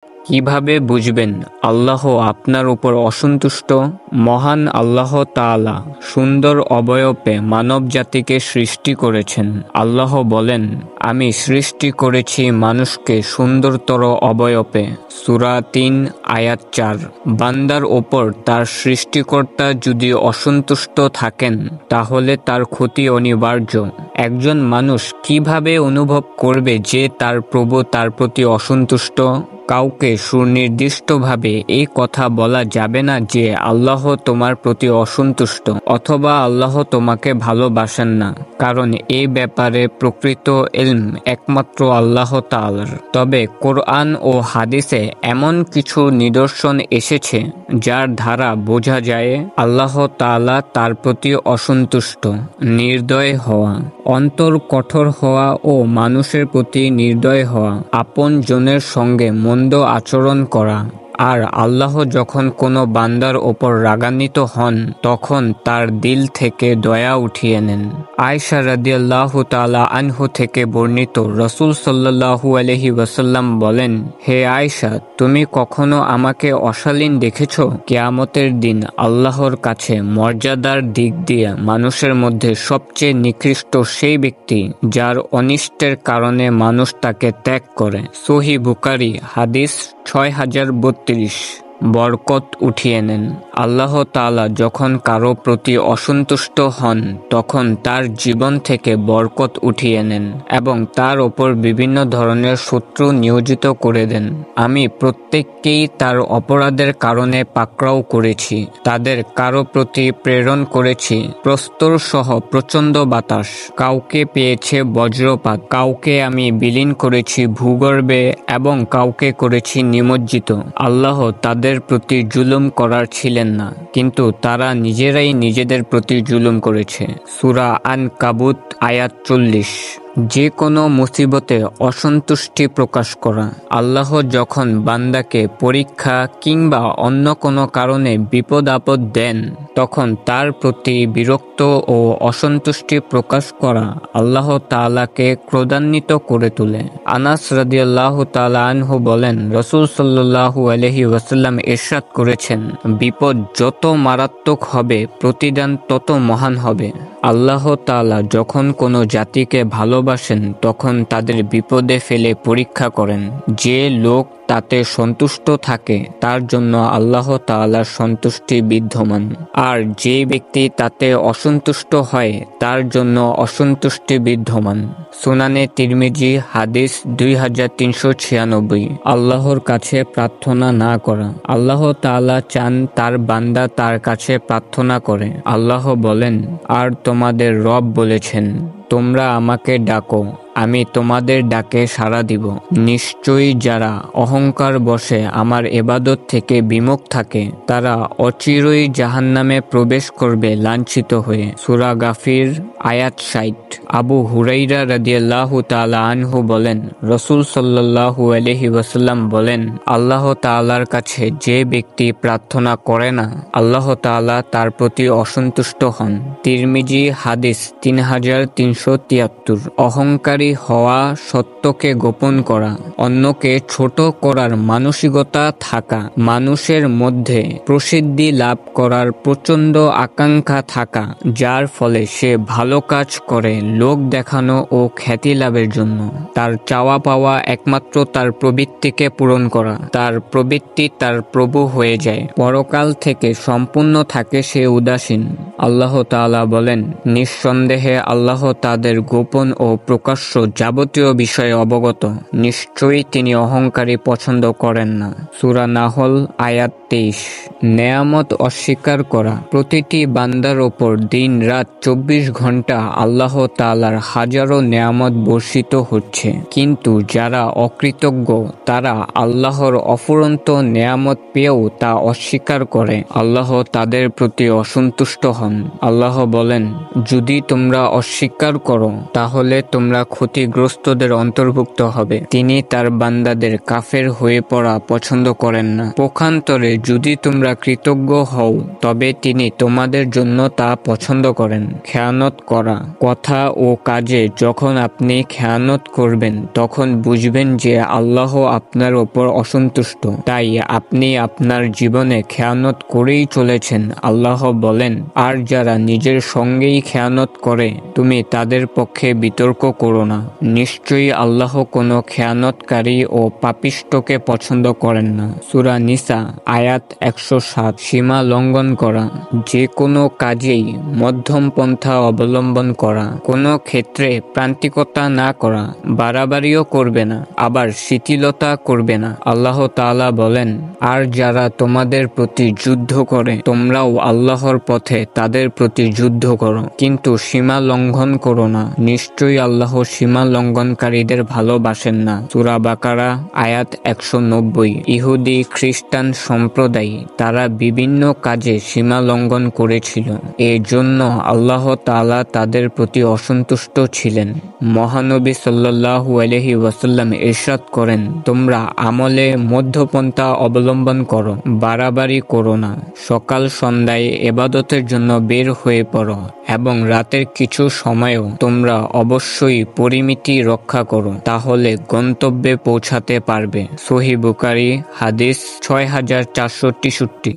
কিভাবে বুঝবেন আল্লাহ আপনার উপর অসন্তুষ্ট? মহান আল্লাহ তাআলা সুন্দর অবয়বে মানব জাতিকে সৃষ্টি করেছেন। আল্লাহ বলেন, আমি সৃষ্টি করেছি মানুষকে সুন্দরতর অবয়বে। সূরা ৩ আয়াত ৪। বান্দার ওপর তার সৃষ্টিকর্তা যদি অসন্তুষ্ট থাকেন তাহলে তার ক্ষতি অনিবার্য। একজন মানুষ কিভাবে অনুভব করবে যে তার প্রভু তার প্রতি অসন্তুষ্ট? কাউকে সুনির্দিষ্টভাবে এই কথা বলা যাবে না যে আল্লাহ তোমার প্রতি অসন্তুষ্ট অথবা আল্লাহ তোমাকে ভালোবাসেন না, কারণ এই ব্যাপারে প্রকৃত ইলম একমাত্র আল্লাহ তাআলার। তবে কোরআন ও হাদিসে এমন কিছু নিদর্শন এসেছে যার দ্বারা বোঝা যায় আল্লাহ তাআলা তার প্রতি অসন্তুষ্ট। নির্দয় হওয়া, অন্তর কঠোর হওয়া ও মানুষের প্রতি নির্দয় হওয়া, আপন জনের সঙ্গে মন্দ আচরণ করা। আর আল্লাহ যখন কোনো বান্দার ওপর রাগান্বিত হন তখন তার দিল থেকে দয়া উঠিয়ে নেন। আয়েশা রাদিয়াল্লাহু তাআলা আনহু থেকে বর্ণিত, রাসূল সাল্লাল্লাহু আলাইহি ওয়াসাল্লাম বলেন, হে আয়েশা, তুমি কখনো আমাকে অশালীন দেখেছো? কিয়ামতের দিন আল্লাহর কাছে মর্যাদার দিক দিয়ে মানুষের মধ্যে সবচেয়ে নিকৃষ্ট সেই ব্যক্তি যার অনিষ্টের কারণে মানুষ তাকে ত্যাগ করে। সহিহ বুখারী হাদিস ৬০৩২। বরকত উঠিয়ে নেন। আল্লাহ তাআলা যখন কারো প্রতি অসন্তুষ্ট হন তখন তার জীবন থেকে বরকত উঠিয়ে নেন এবং তার ওপর বিভিন্ন ধরনের শত্রু নিয়োজিত করে দেন। আমি প্রত্যেককেই তার অপরাধের কারণে পাকড়াও করেছি। তাদের কারো প্রতি প্রেরণ করেছি প্রস্তর সহ প্রচণ্ড বাতাস। কাউকে পেয়েছে বজ্রপাত, কাউকে আমি বিলীন করেছি ভূগর্ভে এবং কাউকে করেছি নিমজ্জিত। আল্লাহ তাদের প্রতি জুলুম করার ছিলেন না, কিন্তু তারা নিজেরাই নিজেদের প্রতি জুলুম করেছে। সূরা আনকাবুত আয়াত ৪০। যে কোনো মুসিবতে অসন্তুষ্টি প্রকাশ করা। আল্লাহ যখন বান্দাকে পরীক্ষা কিংবা অন্য কোনো কারণে বিপদ আপদ দেন তখন তার প্রতি বিরক্ত ও অসন্তুষ্টি প্রকাশ করা আল্লাহ তাআলাকে ক্রোধান্বিত করে তোলে। আনাস রাদিয়াল্লাহু তাআলা আনহু বলেন, রাসূল সাল্লাল্লাহু আলাইহি ওয়াসাল্লাম ইরশাদ করেছেন, বিপদ যত মারাত্মক হবে প্রতিদান তত মহান হবে। আল্লাহ তাআলা যখন কোনো জাতিকে ভালোবাসেন তখন তাদের বিপদে ফেলে পরীক্ষা করেন। যে লোক তাতে সন্তুষ্ট থাকে তার জন্য আল্লাহ তাআলার সন্তুষ্টি বিদ্যমান, আর যে ব্যক্তি তাতে অসন্তুষ্ট হয় তার জন্য অসন্তুষ্টি বিদ্যমান। সুনানে তিরমিজি হাদিস ২৩৯৬। আল্লাহর কাছে প্রার্থনা না করা। আল্লাহ তাআলা চান তার বান্দা তার কাছে প্রার্থনা করে। আল্লাহ বলেন, আর তোমাদের রব বলেছেন, তোমরা আমাকে ডাকো, আমি তোমাদের ডাকে সাড়া দিব। নিশ্চয়ই যারা অহংকার বশে আমার ইবাদত থেকে বিমুখ থাকে তারা অচিরই জাহান্নামে প্রবেশ করবে লাঞ্ছিত হয়ে। সূরা গাফির আয়াত ৬০। আবু হুরাইরা রাদিয়াল্লাহু তাআলা আনহু বলেন, রাসূল সাল্লাল্লাহু আলাইহি ওয়াসাল্লাম বলেন, আল্লাহ তাআলার কাছে যে ব্যক্তি প্রার্থনা করে না আল্লাহ তাআলা তার প্রতি অসন্তুষ্ট হন। তিরমিজি হাদিস ৩৩৭৩। অহংকারী হওয়া, সত্যকে গোপন করা, অন্যকে ছোট করার মানসিকতা থাকা, মানুষের মধ্যে প্রসিদ্ধি লাভ করার প্রচণ্ড আকাঙ্ক্ষা থাকা যার ফলে সে ভালো কাজ করে লোক দেখানো ও খ্যাতি লাভের জন্য। তার চাওয়া পাওয়া একমাত্র তার প্রবৃত্তিকে পূরণ করা। তার প্রবৃত্তি তার প্রভু হয়ে যায়। পরকাল থেকে সম্পূর্ণ থাকে সে উদাসীন। আল্লাহ তাআলা বলেন, নিঃসন্দেহে আল্লাহ তাদের গোপন ও প্রকাশ্য যাবতীয় বিষয়ে অবগত। নিশ্চয়ই তিনি অহংকারী পছন্দ করেন না। সূরা নাহল আয়াত ২৩। নেয়ামত অস্বীকার করা। প্রতিটি বান্দার ওপর দিন রাত ২৪ ঘন্টা আল্লাহ তাআলার হাজারো নেয়ামত বর্ষিত হচ্ছে, কিন্তু যারা অকৃতজ্ঞ তারা আল্লাহর অফুরন্ত নেয়ামত পেয়েও তা অস্বীকার করে। আল্লাহ তাদের প্রতি অসন্তুষ্ট হন। আল্লাহ বলেন, যদি তোমরা অস্বীকার করো, তাহলে তোমরা ক্ষতিগ্রস্তদের অন্তর্ভুক্ত হবে। তিনি তার বান্দাদের কাফের হয়ে পড়া পছন্দ করেন না। পক্ষান্তরে যদি তোমরা কৃতজ্ঞ হও তবে তিনি তোমাদের জন্য তা পছন্দ করেন। খেয়ানত করা, কথা ও কাজে যখন আপনি খেয়ানত করবেন তখন বুঝবেন যে আল্লাহ আপনার ওপর অসন্তুষ্ট, তাই আপনি আপনার জীবনে খেয়ানত করেই চলেছেন। আল্লাহ বলেন, আর যারা নিজের সঙ্গেই খেয়ানত করে তুমি তাদের পক্ষে বিতর্ক করো না। নিশ্চয়ই আল্লাহ কোনো খেয়ানতকারী ও পাপিষ্ঠকে পছন্দ করেন না। সূরা নিসা আয়াত 107। সীমা লঙ্ঘন করা, যে কোনো কাজেই মধ্যম পন্থা অবলম্বন করা, কোনো ক্ষেত্রে প্রান্তিকতা না করা, বাড়াবাড়িও করবে না আবার শিথিলতা করবে না। আল্লাহ তাআলা বলেন, আর যারা তোমাদের প্রতি যুদ্ধ করে তোমরাও আল্লাহর পথে তাদের প্রতি যুদ্ধ করো, কিন্তু সীমা লঙ্ঘন করো না। নিশ্চয়ই আল্লাহ সীমা লঙ্ঘনকারীদের ভালোবাসেন না। সূরা বাকারা আয়াত 190। ইহুদি খ্রিস্টান সম্প্রদায় তারা বিভিন্ন কাজে সীমা লঙ্ঘন করেছিল, এজন্য আল্লাহ তাআলা তাদের প্রতি অসন্তুষ্ট ছিলেন। মহানবী সাল্লাল্লাহু আলাইহি ওয়াসাল্লাম ইরশাদ করেন, তোমরা আমলে মধ্যপন্থা অবলম্বন করো, বাড়াবাড়ি করো না। সকাল সন্ধ্যায় ইবাদতের জন্য বের হয়ে পড়ো এবং রাতের কিছু সময়েও তোমরা অবশ্যই পরিমিতি রক্ষা করো, তাহলে গন্তব্যে পৌঁছাতে পারবে। সহিহ বুখারী হাদিস 6463।